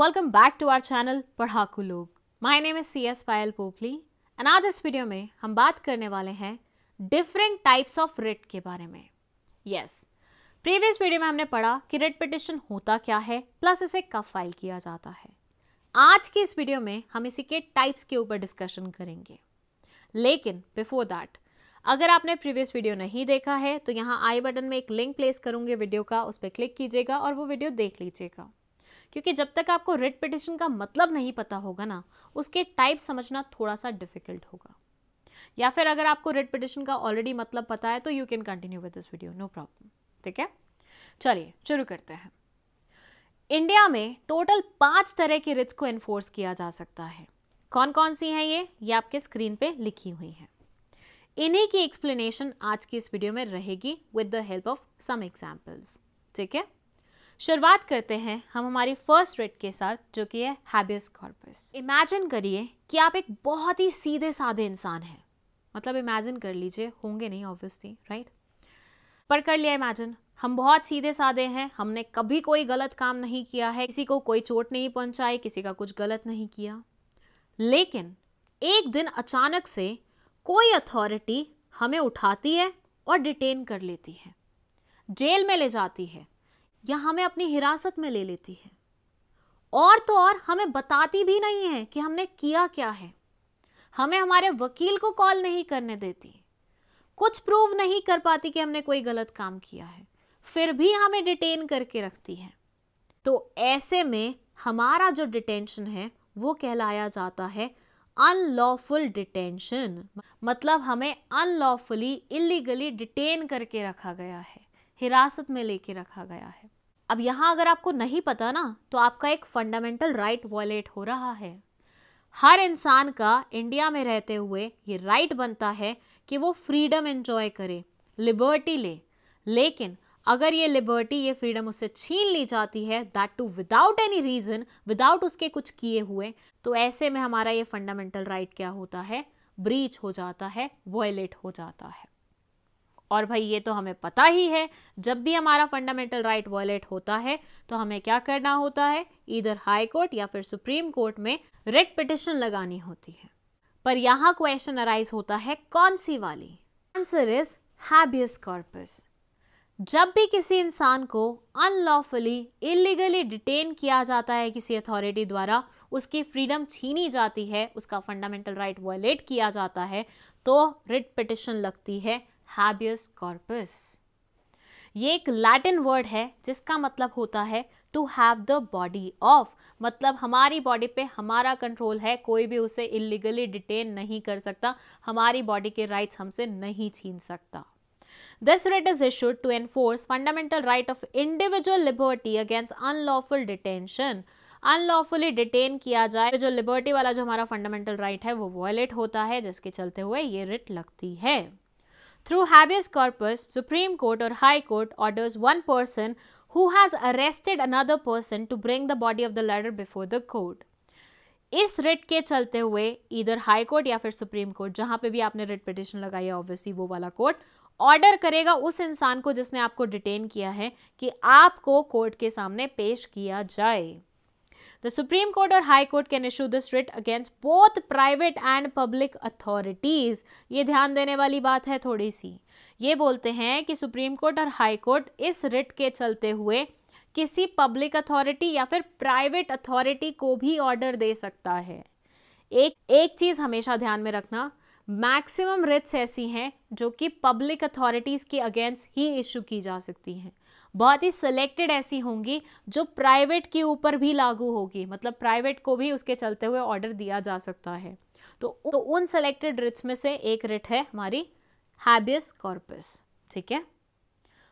Welcome back to our channel Padhaku Log. My name is CS Payal Popli and आज इस video में हम बात करने वाले हैं डिफरेंट टाइप्स ऑफ रिट के बारे में। यस, प्रीवियस वीडियो में हमने पढ़ा कि रिट पिटिशन होता क्या है प्लस इसे कब फाइल किया जाता है। आज की इस वीडियो में हम इसी के टाइप्स के ऊपर डिस्कशन करेंगे, लेकिन बिफोर दैट अगर आपने प्रीवियस वीडियो नहीं देखा है तो यहाँ आई बटन में एक लिंक प्लेस करूंगे वीडियो का, उस पर क्लिक कीजिएगा और वो वीडियो देख लीजिएगा। क्योंकि जब तक आपको रिट पिटिशन का मतलब नहीं पता होगा ना, उसके टाइप समझना थोड़ा सा डिफिकल्ट होगा। या फिर अगर आपको रिट पिटिशन का ऑलरेडी मतलब पता है तो you can continue with this video, no problem. ठीक है, चलिए शुरू करते हैं। इंडिया में टोटल 5 तरह की रिट्स को एनफोर्स किया जा सकता है। कौन कौन सी हैं ये आपके स्क्रीन पे लिखी हुई हैं। इन्हीं की एक्सप्लेनेशन आज की इस वीडियो में रहेगी with the help of some examples. ठीक है, शुरुआत करते हैं हम हमारी फर्स्ट रिट के साथ, जो कि है हैबियस कॉर्पस। इमेजिन करिए कि आप एक बहुत ही सीधे साधे इंसान हैं। मतलब इमेजिन कर लीजिए, होंगे नहीं ऑब्वियसली, राइट, पर कर लिया इमेजिन। हम बहुत सीधे साधे हैं, हमने कभी कोई गलत काम नहीं किया है, किसी को कोई चोट नहीं पहुंचाई, किसी का कुछ गलत नहीं किया। लेकिन एक दिन अचानक से कोई अथॉरिटी हमें उठाती है और डिटेन कर लेती है, जेल में ले जाती है या हमें अपनी हिरासत में ले लेती है। और तो और हमें बताती भी नहीं है कि हमने किया क्या है। हमें हमारे वकील को कॉल नहीं करने देती, कुछ प्रूव नहीं कर पाती कि हमने कोई गलत काम किया है, फिर भी हमें डिटेन करके रखती है। तो ऐसे में हमारा जो डिटेंशन है वो कहलाया जाता है अनलॉफुल डिटेंशन। मतलब हमें अनलॉफुली, इलीगली डिटेन करके रखा गया है, हिरासत में लेके रखा गया है। अब यहां अगर आपको नहीं पता ना, तो आपका एक फंडामेंटल राइट वायलेट हो रहा है। हर इंसान का इंडिया में रहते हुए ये राइट बनता है कि वो फ्रीडम एंजॉय करे, लिबर्टी ले। लेकिन अगर ये लिबर्टी, ये फ्रीडम उससे छीन ली जाती है, that too without any reason, without उसके कुछ किए हुए, तो ऐसे में हमारा ये फंडामेंटल राइट क्या होता है, ब्रीच हो जाता है, वायलेट हो जाता है। और भाई ये तो हमें पता ही है, जब भी हमारा फंडामेंटल राइट वायलेट होता है तो हमें क्या करना होता है, इधर हाई कोर्ट या फिर सुप्रीम कोर्ट में रिट पिटिशन लगानी होती है। पर यहां क्वेश्चन अराइज होता है, कौन सी वाली? Answer is habeas corpus. जब भी किसी इंसान को अनलॉफुली, इलीगली डिटेन किया जाता है किसी अथॉरिटी द्वारा, उसकी फ्रीडम छीनी जाती है, उसका फंडामेंटल राइट वायलेट किया जाता है, तो रिट पिटिशन लगती है हैबियस कॉर्पस। ये एक लैटिन वर्ड है जिसका मतलब होता है to have the body of. मतलब हमारी बॉडी पे हमारा कंट्रोल है, कोई भी उसे इलीगली डिटेन नहीं कर सकता, हमारी बॉडी के राइट्स हमसे नहीं छीन सकता। This writ is issued to enforce fundamental right of individual liberty against unlawful detention. Unlawfully detain किया जाए, जो लिबर्टी वाला जो हमारा फंडामेंटल राइट है वो वायलेट होता है, जिसके चलते हुए ये रिट लगती है। Through habeas corpus, Supreme Court or High Court orders one person who has arrested another person to bring the body of the latter before the court. इस रिट के चलते हुए इधर हाई कोर्ट या फिर सुप्रीम कोर्ट, जहां पे भी आपने रिट पिटिशन लगाई है, ऑब्वियसली वो वाला कोर्ट ऑर्डर करेगा उस इंसान को जिसने आपको डिटेन किया है कि आपको कोर्ट के सामने पेश किया जाए। The Supreme Court और High Court can issue this writ against both private and public authorities. ये ध्यान देने वाली बात है थोड़ी सी। ये बोलते हैं कि सुप्रीम कोर्ट और हाई कोर्ट इस रिट के चलते हुए किसी पब्लिक अथॉरिटी या फिर प्राइवेट अथॉरिटी को भी ऑर्डर दे सकता है। एक चीज हमेशा ध्यान में रखना, मैक्सिमम रिट्स ऐसी हैं जो कि पब्लिक अथॉरिटीज के अगेंस्ट ही इशू की जा सकती हैं। बहुत ही सिलेक्टेड ऐसी होंगी जो प्राइवेट के ऊपर भी लागू होगी, मतलब प्राइवेट को भी उसके चलते हुए ऑर्डर दिया जा सकता है। तो उन सिलेक्टेड रिट्स में से एक रिट है हमारी हैबियस कॉर्पस। ठीक है,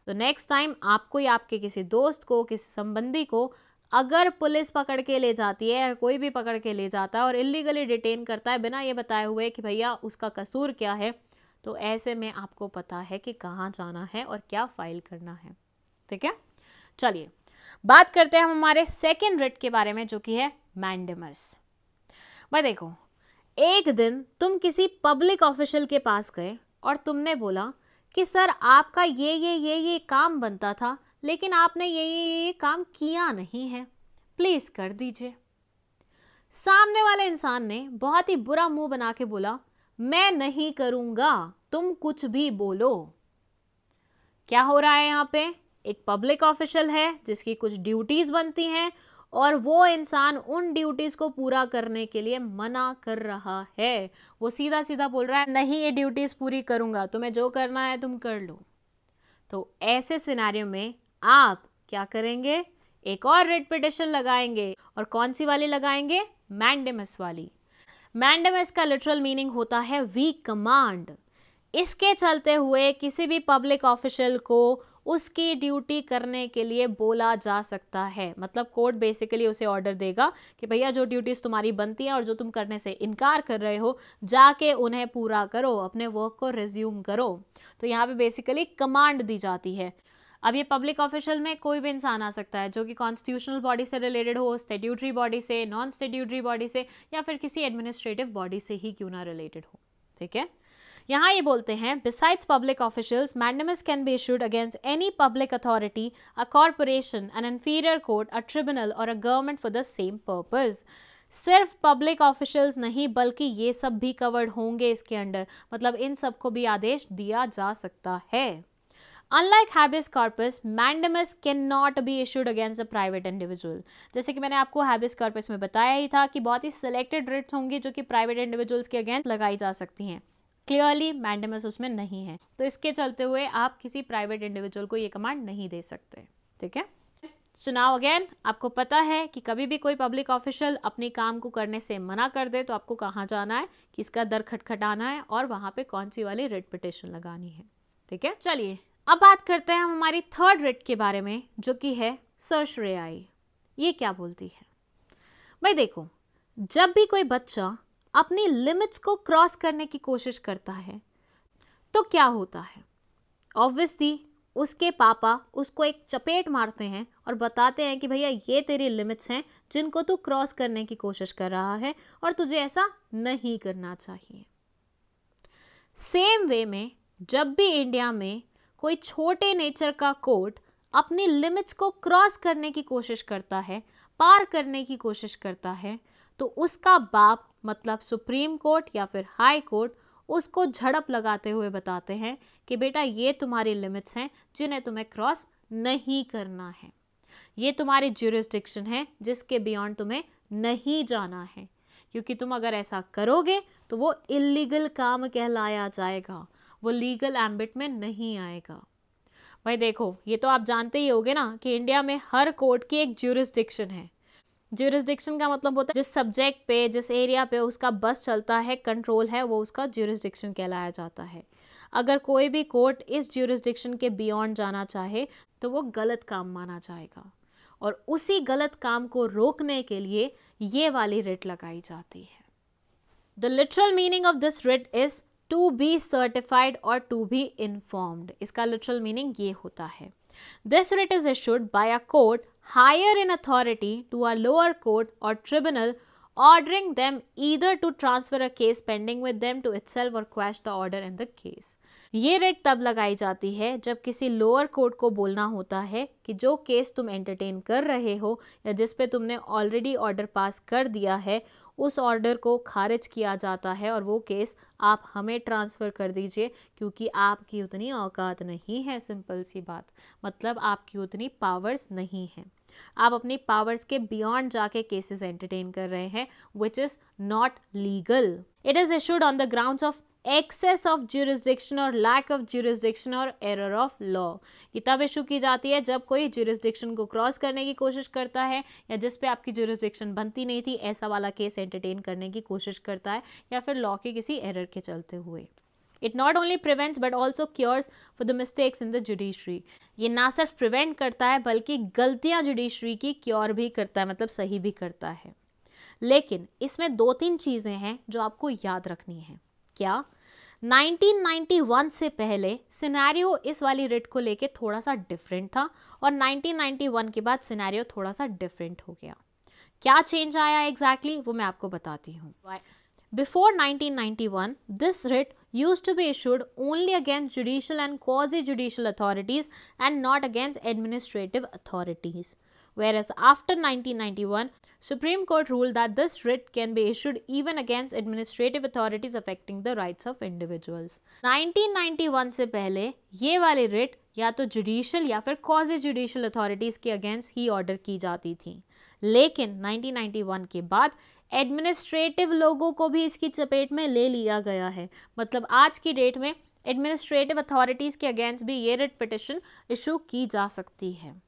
तो नेक्स्ट टाइम आपको या आपके किसी दोस्त को, किसी संबंधी को अगर पुलिस पकड़ के ले जाती है या कोई भी पकड़ के ले जाता है और इलीगली डिटेन करता है बिना ये बताए हुए कि भैया उसका कसूर क्या है, तो ऐसे में आपको पता है कि कहाँ जाना है और क्या फाइल करना है। ठीक है, चलिए बात करते हैं हम हमारे सेकेंड रिट के बारे में, जो कि है मैंडेमस। भाई देखो, एक दिन तुम किसी पब्लिक ऑफिशियल के पास गए और तुमने बोला कि सर आपका ये काम बनता था, लेकिन आपने ये काम किया नहीं है, प्लीज कर दीजिए। सामने वाले इंसान ने बहुत ही बुरा मुंह बना के बोला, मैं नहीं करूंगा, तुम कुछ भी बोलो। क्या हो रहा है यहाँ पे? एक पब्लिक ऑफिशियल है जिसकी कुछ ड्यूटीज बनती हैं और वो इंसान उन ड्यूटीज को पूरा करने के लिए मना कर रहा है। वो सीधा सीधा बोल रहा है, नहीं ये ड्यूटीज पूरी करूंगा, तुम्हें जो करना है तुम कर लो। तो ऐसे सिनेरियो में आप क्या करेंगे? एक और रिट पिटिशन लगाएंगे। और कौन सी वाली लगाएंगे? मैंडेमस वाली। मैंडेमस का लिटरल मीनिंग होता है वी कमांड। इसके चलते हुए किसी भी पब्लिक ऑफिशियल को उसकी ड्यूटी करने के लिए बोला जा सकता है। मतलब कोर्ट बेसिकली उसे ऑर्डर देगा कि भैया जो ड्यूटीज तुम्हारी बनती हैं और जो तुम करने से इनकार कर रहे हो, जाके उन्हें पूरा करो, अपने वर्क को रिज्यूम करो। तो यहाँ पे बेसिकली कमांड दी जाती है। अब ये पब्लिक ऑफिशियल में कोई भी इंसान आ सकता है जो कि कॉन्स्टिट्यूशनल बॉडी से रिलेटेड हो, स्टैट्यूटरी बॉडी से, नॉन स्टैट्यूटरी बॉडी से, या फिर किसी एडमिनिस्ट्रेटिव बॉडी से ही क्यों ना रिलेटेड हो। ठीक है, यहाँ ये बोलते हैं, besides public officials mandamus can be issued against any public authority, a corporation, an inferior court, a tribunal और a government for the same purpose. सिर्फ पब्लिक ऑफिशियल्स नहीं बल्कि ये सब भी कवर्ड होंगे इसके अंडर। मतलब इन सबको भी आदेश दिया जा सकता है। Unlike habeas corpus, mandamus cannot be issued against a private individual. जैसे कि मैंने आपको habeas corpus में बताया ही था कि बहुत ही selected writs होंगी जो कि private individuals के अगेंस्ट लगाई जा सकती हैं। क्लियरली मैंडेमस उसमें नहीं है, तो इसके चलते हुए आप किसी प्राइवेट इंडिविजुअल को ये कमांड नहीं दे सकते। ठीक है, चुनाव अगेन आपको पता है कि कभी भी कोई पब्लिक ऑफिशियल अपने काम को करने से मना कर दे तो आपको कहाँ जाना है, किसका दर खटखटाना है और वहां पे कौन सी वाली रिट पिटिशन लगानी है। ठीक है, चलिए अब बात करते हैं हम हमारी थर्ड रिट के बारे में जो कि है सर्सरेआई। ये क्या बोलती है? भाई देखो, जब भी कोई बच्चा अपनी लिमिट्स को क्रॉस करने की कोशिश करता है तो क्या होता है? ऑब्वियसली उसके पापा उसको एक चपेट मारते हैं और बताते हैं कि भैया ये तेरी लिमिट्स हैं जिनको तू क्रॉस करने की कोशिश कर रहा है और तुझे ऐसा नहीं करना चाहिए। सेम वे में जब भी इंडिया में कोई छोटे नेचर का कोर्ट अपनी लिमिट्स को क्रॉस करने की कोशिश करता है, पार करने की कोशिश करता है, तो उसका बाप मतलब सुप्रीम कोर्ट या फिर हाई कोर्ट उसको झड़प लगाते हुए बताते हैं कि बेटा ये तुम्हारी लिमिट्स हैं जिन्हें तुम्हें क्रॉस नहीं करना है, ये तुम्हारी ज्यूरिसडिक्शन है जिसके बियॉन्ड तुम्हें नहीं जाना है, क्योंकि तुम अगर ऐसा करोगे तो वो इलीगल काम कहलाया जाएगा, वो लीगल एम्बिट में नहीं आएगा। भाई देखो, ये तो आप जानते ही होगे ना कि इंडिया में हर कोर्ट की एक ज्यूरिसडिक्शन है। ज्यूरिसडिक्शन का मतलब होता है जिस सब्जेक्ट पे, जिस एरिया पे उसका बस चलता है, कंट्रोल है, वो उसका ज्यूरिसडिक्शन कहलाया जाता है। अगर कोई भी कोर्ट इस ज्यूरिसडिक्शन के बियॉन्ड जाना चाहे तो वो गलत काम माना जाएगा और उसी गलत काम को रोकने के लिए ये वाली रिट लगाई जाती है। The literal meaning of this writ is to be certified और टू बी इन्फॉर्म्ड। इसका लिटरल मीनिंग ये होता है, this writ is issued by a court higher in authority to a lower court or tribunal, ordering them either to transfer a case pending with them to itself or quash the order in the case. ये rate तब लगाई जाती है जब किसी lower court को बोलना होता है कि जो केस तुम एंटरटेन कर रहे हो या जिस पे तुमने ऑलरेडी ऑर्डर पास कर दिया है उस ऑर्डर को खारिज किया जाता है और वो केस आप हमें ट्रांसफ़र कर दीजिए क्योंकि आपकी उतनी औकात नहीं है। सिंपल सी बात, मतलब आपकी उतनी पावर्स नहीं हैं, आप अपनी पावर्स के बियॉन्ड जाके केसेस एंटरटेन कर रहे हैं, which is not legal. It is issued on the grounds of excess of jurisdiction और लैक ऑफ ज्यूरिसडिक्शन और एरर ऑफ लॉ। ये तब इशू की जाती है जब कोई ज्यूरिसडिक्शन को क्रॉस करने की कोशिश करता है या जिस पे आपकी ज्यूरिसडिक्शन बनती नहीं थी ऐसा वाला केस एंटरटेन करने की कोशिश करता है या फिर लॉ के किसी एरर के चलते हुए। It not only prevents but also cures for the mistakes in the judiciary. ये ना सिर्फ प्रिवेंट करता है बल्कि गलतियां जुडिशरी की क्योर भी करता है, मतलब सही भी करता है। लेकिन इसमें 2-3 चीज़ें हैं जो आपको याद रखनी है। क्या 1991 से पहले सिनेरियो इस वाली रिट को लेके थोड़ा सा डिफरेंट था और 1991 के बाद सिनेरियो थोड़ा सा डिफरेंट हो गया। क्या चेंज आया एग्जैक्टली वो मैं आपको बताती हूँ। Before 1991, this writ used to be issued only against judicial and quasi-judicial authorities and not against administrative authorities. whereas after 1991 Supreme Court ruled that this writ can be issued even against administrative authorities affecting the rights of individuals. 1991 से पहले ये वाली writ या तो judicial या फिर quasi judicial authorities के against ही order की जाती थी, लेकिन 1991 के बाद एडमिनिस्ट्रेटिव लोगों को भी इसकी चपेट में ले लिया गया है। मतलब आज की डेट में एडमिनिस्ट्रेटिव अथॉरिटीज के अगेंस्ट भी ये रिट पिटिशन इशू की जा सकती है।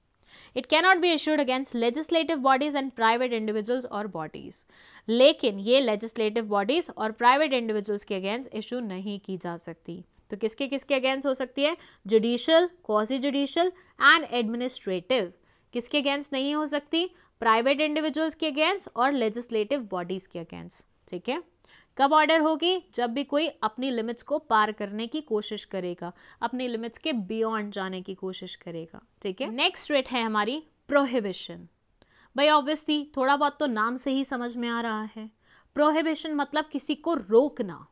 It cannot be issued against legislative bodies and private individuals or bodies. लेकिन ये legislative bodies और private individuals के अगेंस्ट इशू नहीं की जा सकती। तो किसके किसके अगेंस्ट हो सकती है? Judicial, quasi judicial and administrative. किसके अगेंस्ट नहीं हो सकती? प्राइवेट इंडिविजुअल्स के अगेंस्ट और लेजिस्लेटिव बॉडीज के अगेंस्ट। ठीक है, कब ऑर्डर होगी? जब भी कोई अपनी लिमिट्स को पार करने की कोशिश करेगा, अपनी लिमिट्स के बियॉन्ड जाने की कोशिश करेगा। ठीक है, नेक्स्ट रिट है हमारी प्रोहिबिशन। भाई ऑब्वियसली थोड़ा बहुत तो नाम से ही समझ में आ रहा है, प्रोहिबिशन मतलब किसी को रोकना।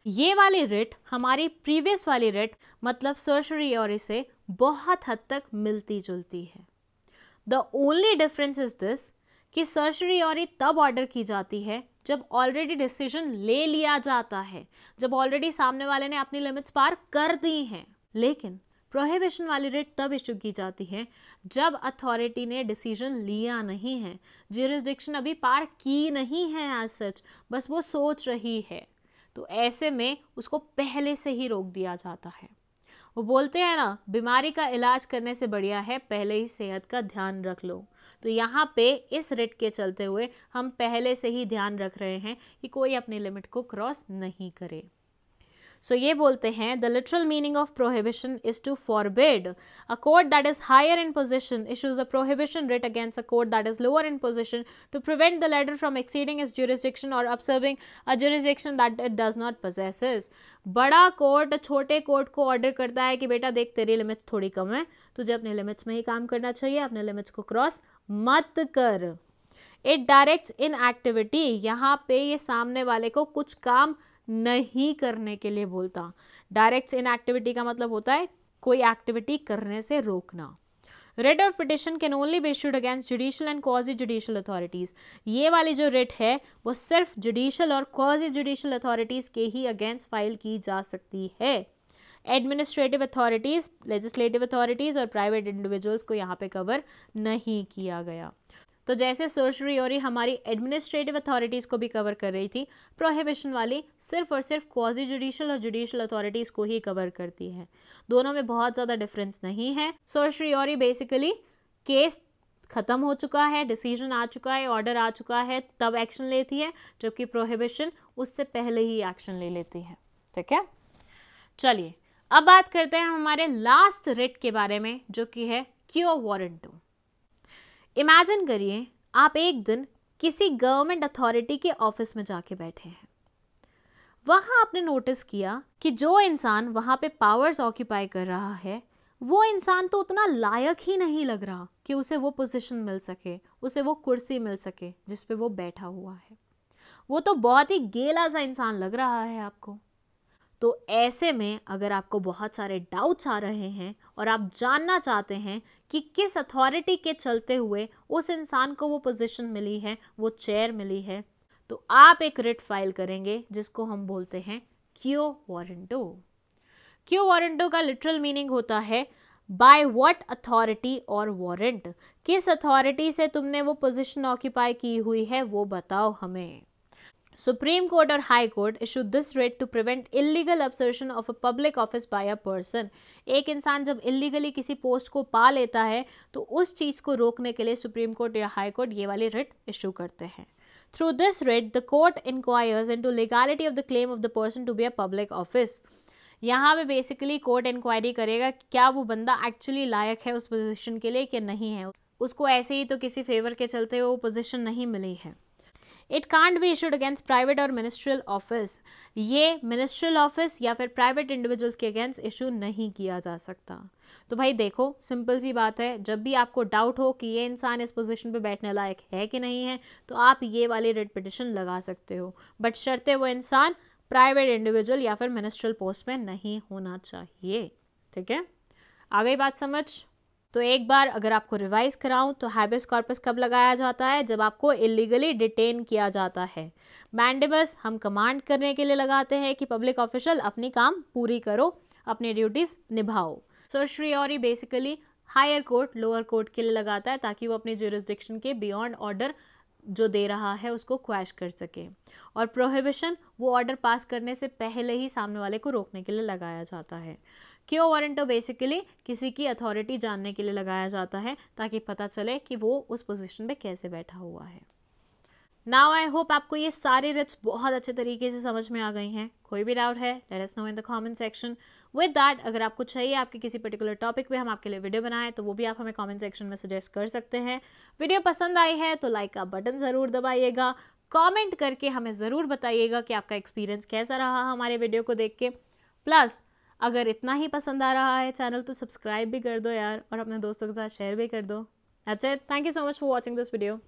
ये वाली रिट हमारी प्रीवियस वाली रिट मतलब सर्शरियोरी से बहुत हद तक मिलती जुलती है। The only difference is this कि सर्शरियोरी तब ऑर्डर की जाती है जब ऑलरेडी डिसीजन ले लिया जाता है, जब ऑलरेडी सामने वाले ने अपनी लिमिट्स पार कर दी हैं। लेकिन प्रोहिबिशन वाली रिट तब इशू की जाती है जब अथॉरिटी ने डिसीजन लिया नहीं है, ज्यूरिसडिक्शन अभी पार की नहीं है एज सच, बस वो सोच रही है। तो ऐसे में उसको पहले से ही रोक दिया जाता है। वो बोलते हैं ना, बीमारी का इलाज करने से बढ़िया है पहले ही सेहत का ध्यान रख लो। तो यहाँ पे इस रिट के चलते हुए हम पहले से ही ध्यान रख रहे हैं कि कोई अपनी लिमिट को क्रॉस नहीं करे। सो ये बोलते हैं the literal meaning of prohibition is to forbid. A court that is higher in position issues a prohibition writ against a court that is lower in position to prevent the latter from exceeding its jurisdiction और usurping a jurisdiction that it does not possesses. बड़ा court छोटे court को order करता है कि बेटा देख तेरी लिमिट्स थोड़ी कम है, तुझे अपने लिमिट्स में ही काम करना चाहिए, अपने लिमिट्स को क्रॉस मत कर। इट डायरेक्ट्स इन एक्टिविटी, यहाँ पे ये सामने वाले को कुछ काम नहीं करने के लिए बोलता। डायरेक्ट्स इन एक्टिविटी का मतलब होता है कोई एक्टिविटी करने से रोकना। Writ of petition can only B issued against judicial and quasi judicial authorities. ये वाली जो रिट है वो सिर्फ जुडिशियल और क्वाजी जुडिशियल अथॉरिटीज के ही अगेंस्ट फाइल की जा सकती है। एडमिनिस्ट्रेटिव अथॉरिटीज, लेजिस्लेटिव अथॉरिटीज और प्राइवेट इंडिविजुअल्स को यहाँ पे कवर नहीं किया गया। तो जैसे सर्शरियोरी हमारी एडमिनिस्ट्रेटिव अथॉरिटीज को भी कवर कर रही थी, प्रोहिबिशन वाली सिर्फ और सिर्फ क्वाजी जुडिशियल और जुडिशियल अथॉरिटीज को ही कवर करती है। दोनों में बहुत ज़्यादा डिफरेंस नहीं है। सर्शरियोरी बेसिकली केस खत्म हो चुका है, डिसीजन आ चुका है, ऑर्डर आ चुका है, तब एक्शन लेती है, जबकि प्रोहिबिशन उससे पहले ही एक्शन ले लेती है। ठीक है, चलिए अब बात करते हैं हमारे लास्ट रिट के बारे में, जो कि है क्यो वारंटो। इमेजिन करिए आप एक दिन किसी गवर्नमेंट अथॉरिटी के ऑफिस में जाके बैठे हैं। वहां आपने नोटिस किया कि जो इंसान वहां पे पावर्स ऑक्यूपाई कर रहा है वो इंसान तो उतना लायक ही नहीं लग रहा कि उसे वो पोजीशन मिल सके, उसे वो कुर्सी मिल सके जिस पे वो बैठा हुआ है। वो तो बहुत ही गेला सा इंसान लग रहा है आपको। तो ऐसे में अगर आपको बहुत सारे डाउट्स आ रहे हैं और आप जानना चाहते हैं कि किस अथॉरिटी के चलते हुए उस इंसान को वो पोजीशन मिली है, वो चेयर मिली है, तो आप एक रिट फाइल करेंगे जिसको हम बोलते हैं क्यो वारंटो। क्यो वारंटो का लिटरल मीनिंग होता है बाय व्हाट अथॉरिटी और वारंट। किस अथॉरिटी से तुमने वो पोजीशन ऑक्यूपाई की हुई है वो बताओ हमें। Supreme Court और High Court issued this writ to prevent illegal absorption of a public office by a person. एक इंसान जब illegally किसी पोस्ट को पा लेता है तो उस चीज़ को रोकने के लिए सुप्रीम कोर्ट या हाई कोर्ट ये वाली रिट इशू करते हैं। Through this writ, the court inquires into legality of the claim of the person to be a public office. यहाँ पे बेसिकली कोर्ट इंक्वायरी करेगा क्या वो बंदा एक्चुअली लायक है उस पोजीशन के लिए कि नहीं है। उसको ऐसे ही तो किसी फेवर के चलते वो पोजीशन नहीं मिली है। It can't be issued against private और मिनिस्ट्रियल ऑफिस। ये मिनिस्ट्रियल ऑफिस या फिर प्राइवेट इंडिविजुअल्स के अगेंस्ट इशू नहीं किया जा सकता। तो भाई देखो, सिंपल सी बात है, जब भी आपको डाउट हो कि ये इंसान इस पोजीशन पे बैठने लायक है कि नहीं है तो आप ये वाली रिट पिटिशन लगा सकते हो, बट शर्ते वो इंसान प्राइवेट इंडिविजुअल या फिर मिनिस्ट्रियल पोस्ट में नहीं होना चाहिए। ठीक है, आ गई बात समझ? तो एक बार अगर आपको रिवाइज कराऊं तो हैबेस कॉर्पस कब लगाया जाता है? जब आपको इलीगली डिटेन किया जाता है। मैंडेबस हम कमांड करने के लिए लगाते हैं कि पब्लिक ऑफिशियल अपनी काम पूरी करो, अपनी ड्यूटीज निभाओ। Certiorari basically higher court lower court के लिए लगाता है ताकि वो अपनी ज्यूरिसडिक्शन के बियॉन्ड ऑर्डर जो दे रहा है उसको क्वैश कर सके। और प्रोहिबिशन वो ऑर्डर पास करने से पहले ही सामने वाले को रोकने के लिए लगाया जाता है। क्यो वारंटो बेसिकली किसी की अथॉरिटी जानने के लिए लगाया जाता है ताकि पता चले कि वो उस पोजीशन पे कैसे बैठा हुआ है। नाउ आई होप आपको ये सारे रिट्स बहुत अच्छे तरीके से समझ में आ गई हैं। कोई भी डाउट है let us know in the comment section. With that अगर आपको चाहिए आपके किसी पर्टिकुलर टॉपिक पे हम आपके लिए वीडियो बनाएं तो वो भी आप हमें कमेंट सेक्शन में सजेस्ट कर सकते हैं। वीडियो पसंद आई है तो लाइक का बटन ज़रूर दबाइएगा, कमेंट करके हमें ज़रूर बताइएगा कि आपका एक्सपीरियंस कैसा रहा हमारे वीडियो को देख के। प्लस अगर इतना ही पसंद आ रहा है चैनल तो सब्सक्राइब भी कर दो यार, और अपने दोस्तों के साथ शेयर भी कर दो। That's it, thank you so much for watching this video.